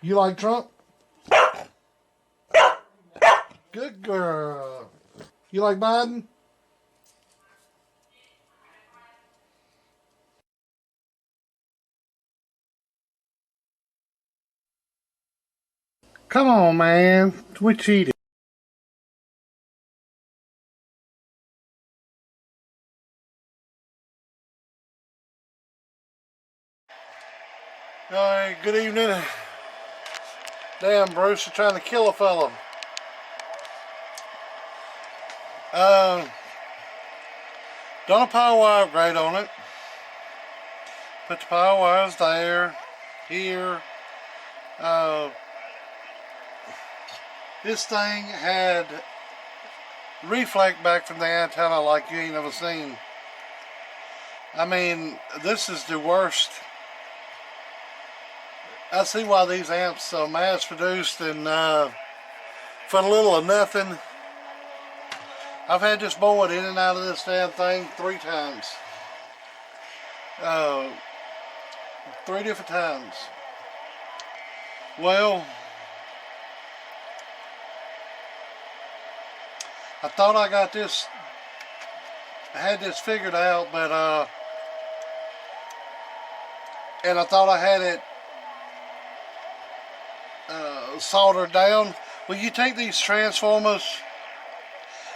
You like Trump? Good girl. You like Biden? Come on, man. We cheated. Alright, good evening. Damn, Bruce, you're trying to kill a fella. Done a power wire upgrade on it. Put the power wires there, here. This thing had reflect back from the antenna like you ain't never seen. I mean, this is the worst. I see why these amps are mass produced and for little or nothing. I've had this board in and out of this damn thing 3 times. 3 different times. Well, I thought I got this, I had this figured out, but and I thought I had it soldered down. Well, you take these transformers,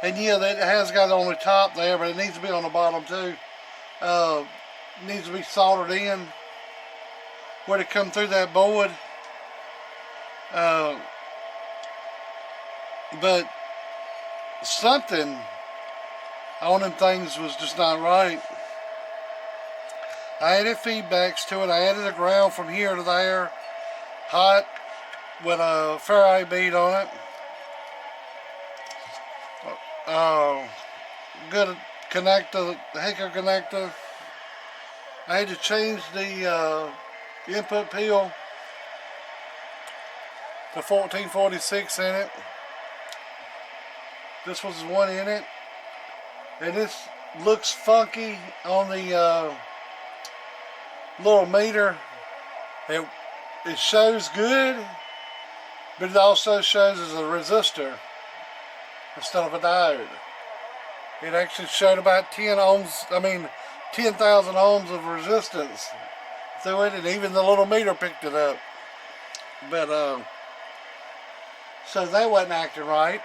and yeah, that has got it on the top there, but it needs to be on the bottom too. Needs to be soldered in where to come through that board. But something on them things was just not right. I added feedbacks to it. I added a ground from here to there, hot, with a Faraday bead on it. Good connector, the Hicker connector. I had to change the input peel to 1446 in it. This was one in it, and this looks funky on the little meter. It shows good, but it also shows as a resistor instead of a diode. It actually showed about 10 ohms, 10,000 ohms of resistance through it, and even the little meter picked it up. But so that wasn't acting right.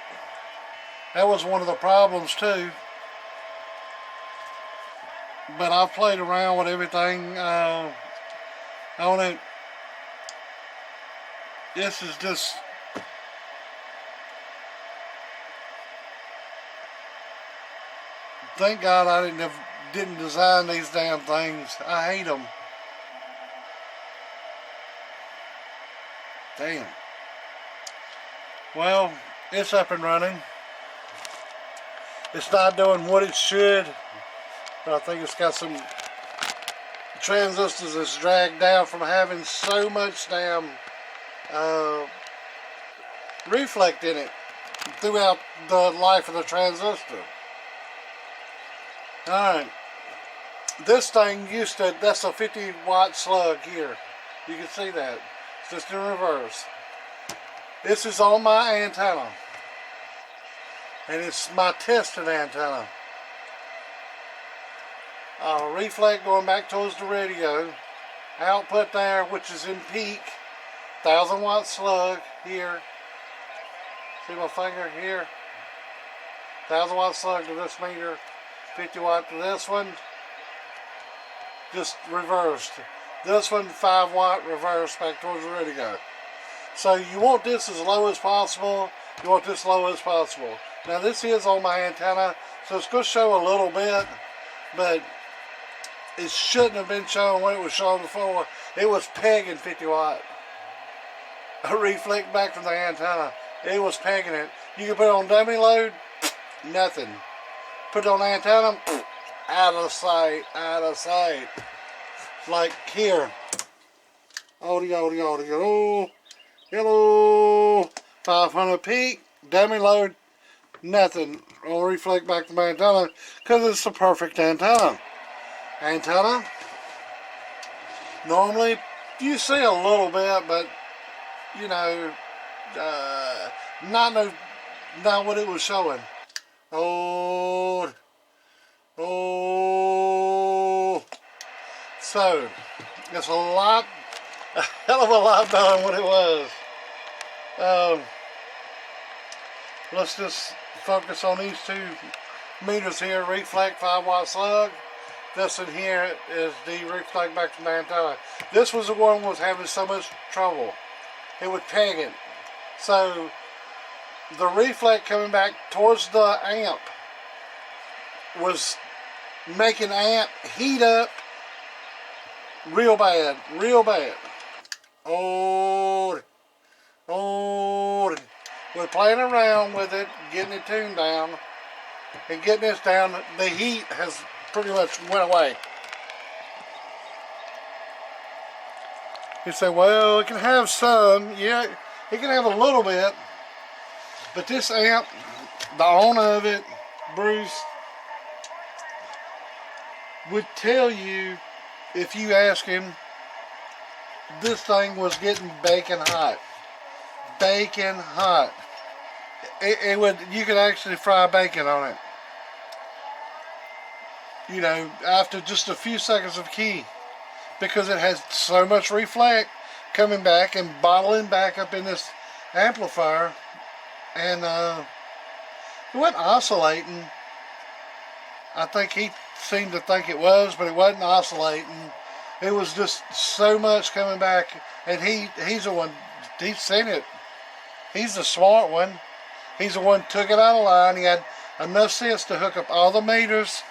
That was one of the problems too. But I've played around with everything on it. This is just, thank God I didn't design these damn things. I hate them. Damn. Well, it's up and running. It's not doing what it should, but I think it's got some transistors that's dragged down from having so much damn reflect in it throughout the life of the transistor. Alright, this thing used to, that's a 50 watt slug here. You can see that. It's just in reverse. This is on my antenna, and it's my tested antenna. Reflect going back towards the radio. Output there, which is in peak. 1000 watt slug here. See my finger here? 1000 watt slug to this meter. 50 watt to this one. Just reversed. This one 5 watt reverse back towards the radio. So you want this as low as possible. You want this low as possible. Now this is on my antenna, so it's going to show a little bit, but it shouldn't have been showing when it was showing before. It was pegging 50 watt. A reflect back from the antenna. It was pegging it. You can put it on dummy load, nothing. Put it on the antenna, out of sight, out of sight. Like here. Audio. Hello. 500 peak, dummy load, nothing. I'll reflect back to my antenna because it's the perfect antenna. Normally you see a little bit, but you know, not what it was showing. Oh, so it's a hell of a lot better than what it was. Let's just focus on these 2 meters here. Reflect 5-watt slug. This in here is the reflect back from the antenna. This was the one that was having so much trouble. It would peg it. So the reflect coming back towards the amp was making amp heat up real bad, real bad. Oh, we're playing around with it, getting it tuned down, and getting this down. The heat has pretty much went away. You say, well, it can have some. Yeah, it can have a little bit. But this amp, the owner of it, Bruce, would tell you, if you ask him, this thing was getting baking hot. Baking hot. It would, you could actually fry bacon on it. You know, after just a few seconds of key, because it has so much reflect coming back and bottling back up in this amplifier, and it wasn't oscillating. I think he seemed to think it was, but it wasn't oscillating. It was just so much coming back, and he's the one, he's seen it. He's the smart one. He's the one who took it out of line. He had enough sense to hook up all the meters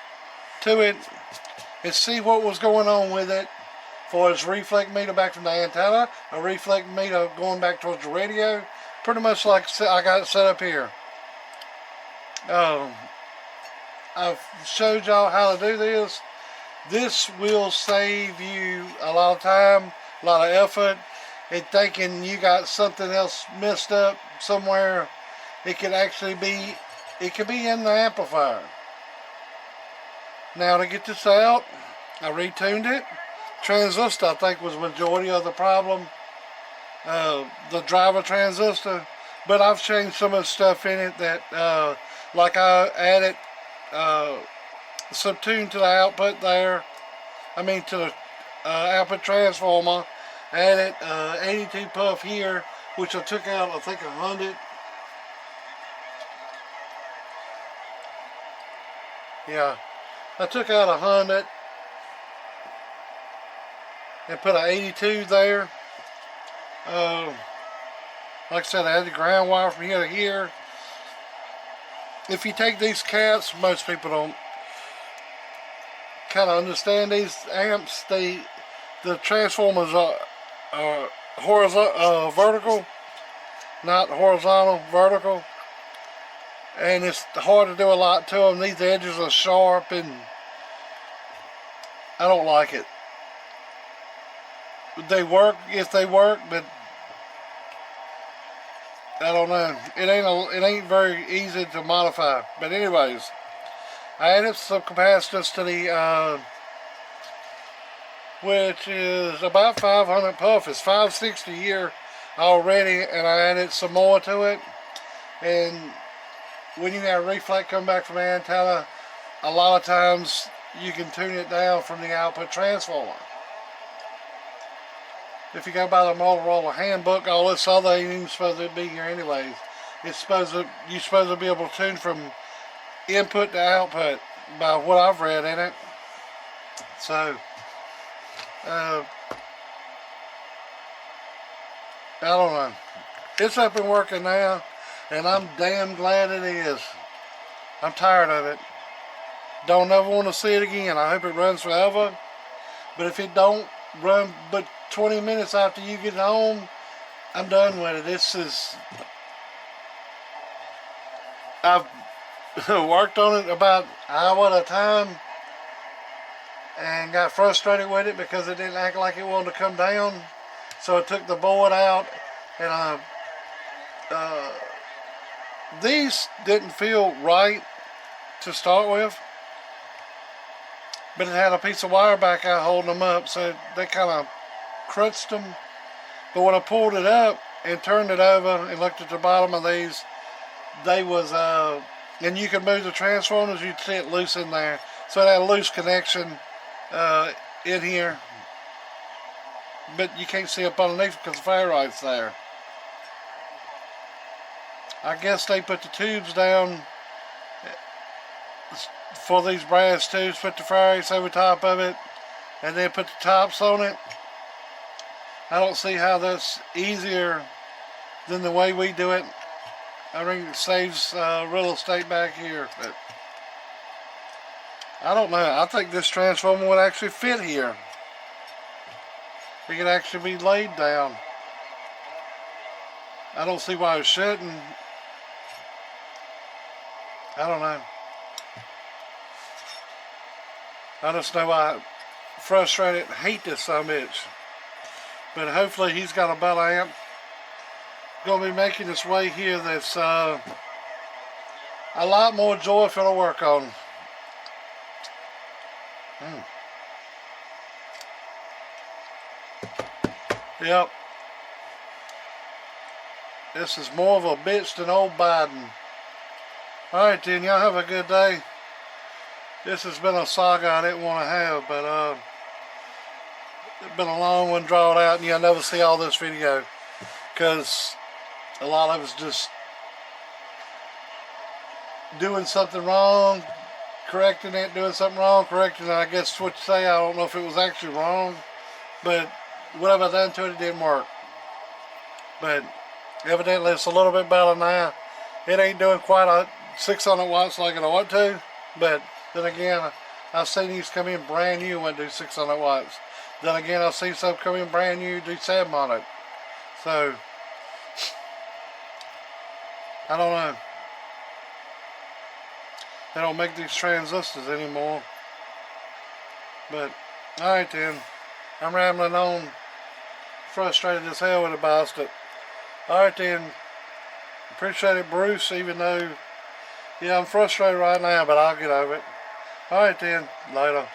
to it and see what was going on with it, for his reflect meter back from the antenna, a reflect meter going back towards the radio, pretty much like I got it set up here. I've showed y'all how to do this. This will save you a lot of time, a lot of effort, and thinking you got something else messed up somewhere. It could actually be, it could be in the amplifier. Now to get this out, I retuned it. Transistor, I think, was the majority of the problem. The driver transistor, but I've changed some of the stuff in it that, like I added some tune to the output there. I mean to the output transformer. Added 82 puff here, which I took out, I think, 100. Yeah, I took out 100 and put an 82 there. Like I said, I had the ground wire from here to here. If you take these caps, most people don't kind of understand these amps. The transformers are horizontal, vertical, not horizontal, vertical, and it's hard to do a lot to them. These edges are sharp, and I don't like it. They work if they work, but I don't know. It ain't very easy to modify. But anyways, I added some capacitors to the which is about 500 puff. It's 560 here already, and I added some more to it. And when you have reflect come back from the antenna, a lot of times you can tune it down from the output transformer. If you go by the Motorola handbook, all this other ain't even supposed to be here anyways. It's supposed to, you're supposed to be able to tune from input to output by what I've read in it. So I don't know. It's up and working now, and I'm damn glad it is. I'm tired of it. Don't ever want to see it again. I hope it runs forever. But if it don't run but 20 minutes after you get home, I'm done with it. This is, I've worked on it about an hour at a time and got frustrated with it because it didn't act like it wanted to come down. So I took the board out, and these didn't feel right to start with, but it had a piece of wire back out holding them up, so they kind of crunched them. But when I pulled it up and turned it over and looked at the bottom of these, they was and you could move the transformers, you'd see it loose in there. So it had a loose connection in here, but you can't see up underneath because the ferrite's there. I guess they put the tubes down for these brass tubes, put the ferrites over top of it, and then put the tops on it. I don't see how that's easier than the way we do it. I think it saves real estate back here, but I don't know. I think this transformer would actually fit here. It could actually be laid down. I don't see why it shouldn't. I don't know. I just know I frustrated and hate this so much. But hopefully he's got a bell amp going to be making its way here that's a lot more joyful to work on. Yep. This is more of a bitch than old Biden. Alright then, y'all have a good day. This has been a saga I didn't want to have, but it's been a long one drawn out, and you'll never see all this video because a lot of it's just doing something wrong, correcting it, doing something wrong, correcting it. I guess what you say, I don't know if it was actually wrong, but whatever I done to it, it didn't work. But evidently it's a little bit better now. It ain't doing quite a 600 watts like it ought to, but then again, I've seen these come in brand new and do 600 watts. Then again, I've seen some come in brand new do 700. So, I don't know. They don't make these transistors anymore. But, alright then. I'm rambling on. Frustrated as hell with the bastard. Alright then. Appreciate it, Bruce, even though, yeah, I'm frustrated right now, but I'll get over it. Alright then. Later.